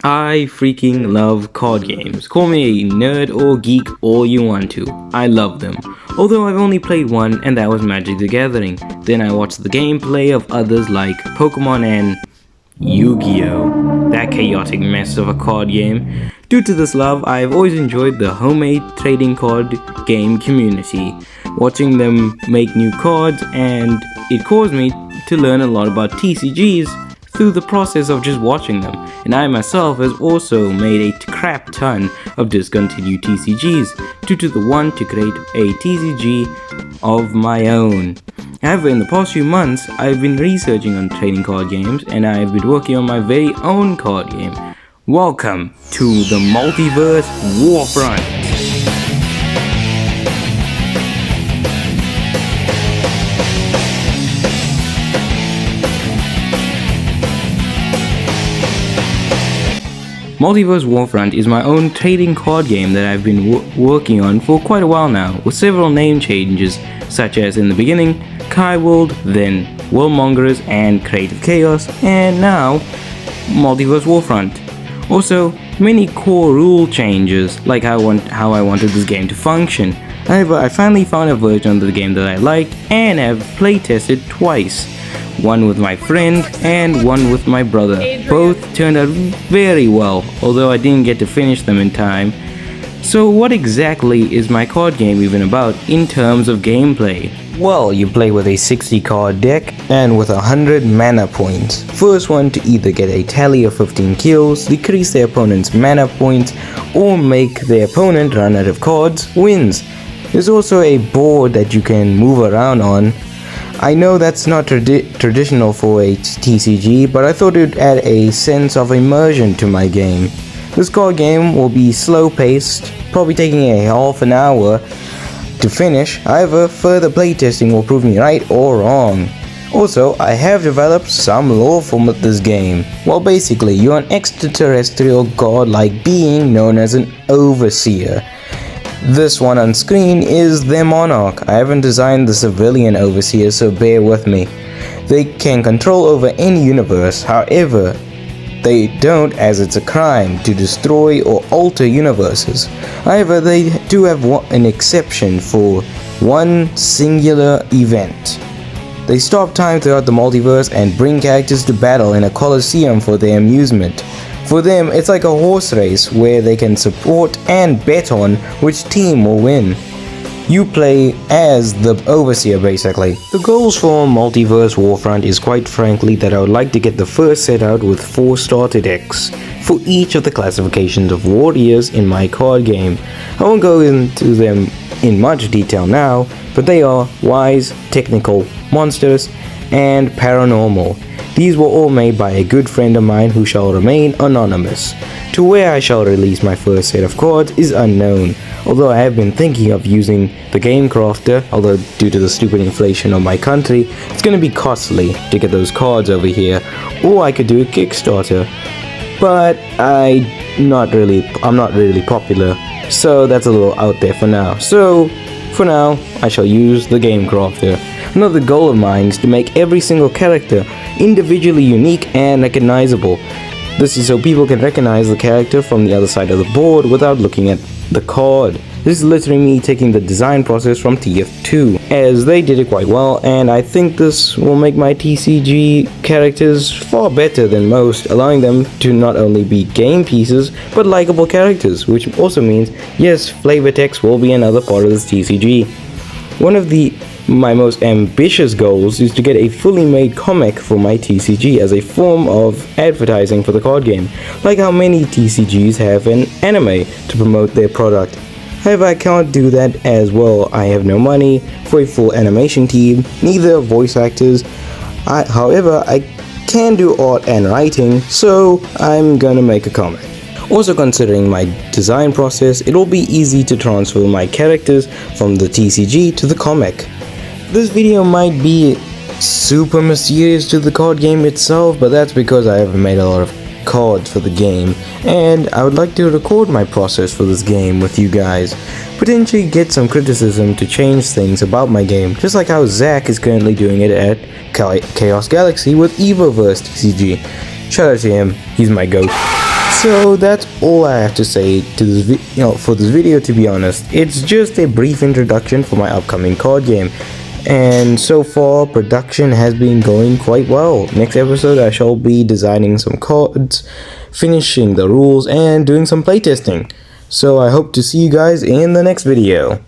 I freaking love card games. Call me a nerd or geek all you want to. I love them. Although I've only played one, and that was Magic the Gathering. Then I watched the gameplay of others like Pokemon and Yu-Gi-Oh! That chaotic mess of a card game. Due to this love, I've always enjoyed the homemade trading card game community. Watching them make new cards, and it caused me to learn a lot about TCGs through the process of just watching them, and I myself has also made a crap ton of discontinued TCGs due to the want to create a TCG of my own. However, in the past few months, I've been researching on trading card games, and I've been working on my very own card game. Welcome to the multiverse warfront. Multiverse Warfront is my own trading card game that I've been working on for quite a while now, with several name changes, such as in the beginning, Kai World, then Worldmongers and Creative Chaos, and now Multiverse Warfront. Also, many core rule changes, like how I wanted this game to function. However, I finally found a version of the game that I liked and have playtested twice. One with my friend and one with my brother. Both turned out very well, although I didn't get to finish them in time. So what exactly is my card game even about in terms of gameplay? Well, you play with a 60 card deck and with 100 mana points. First one to either get a tally of 15 kills, decrease their opponent's mana points, or make their opponent run out of cards wins. There's also a board that you can move around on. I know that's not traditional for a TCG, but I thought it would add a sense of immersion to my game. This card game will be slow paced, probably taking a half an hour to finish. However, further playtesting will prove me right or wrong. Also, I have developed some lore for this game. Well, basically, you're an extraterrestrial god-like being known as an overseer. This one on screen is their monarch. I haven't designed the civilian overseer, so bear with me. They can control over any universe, however, they don't, as it's a crime to destroy or alter universes. However, they do have an exception for one singular event. They stop time throughout the multiverse and bring characters to battle in a coliseum for their amusement. For them, it's like a horse race where they can support and bet on which team will win. You play as the overseer basically. The goals for Multiverse Warfront is quite frankly that I would like to get the first set out with 4 starter decks for each of the classifications of warriors in my card game. I won't go into them in much detail now, but they are wise, technical, monsters, and paranormal. These were all made by a good friend of mine who shall remain anonymous. To where I shall release my first set of cards is unknown, although I have been thinking of using the Game Crafter, although due to the stupid inflation of my country, it's going to be costly to get those cards over here, or I could do a Kickstarter. But I'm not really popular, so that's a little out there for now. So, for now, I shall use the Game Crafter. Another goal of mine is to make every single character individually unique and recognizable. This is so people can recognize the character from the other side of the board without looking at the card. This is literally me taking the design process from TF2, as they did it quite well, and I think this will make my TCG characters far better than most, allowing them to not only be game pieces, but likable characters, which also means, yes, flavor text will be another part of this TCG. One of my most ambitious goals is to get a fully made comic for my TCG as a form of advertising for the card game, like how many TCGs have an anime to promote their product. However, I can't do that as well. I have no money for a full animation team, neither voice actors. However, I can do art and writing, so I'm gonna make a comic. Also, considering my design process, it will be easy to transfer my characters from the TCG to the comic. This video might be super mysterious to the card game itself, but that's because I haven't made a lot of cards for the game, and I would like to record my process for this game with you guys. Potentially get some criticism to change things about my game, just like how Zach is currently doing it at Chaos Galaxy with Evoverse TCG. Shout out to him, he's my goat. So that's all I have to say to this for this video. To be honest, it's just a brief introduction for my upcoming card game, and so far production has been going quite well. Next episode I shall be designing some cards, finishing the rules, and doing some playtesting. So I hope to see you guys in the next video.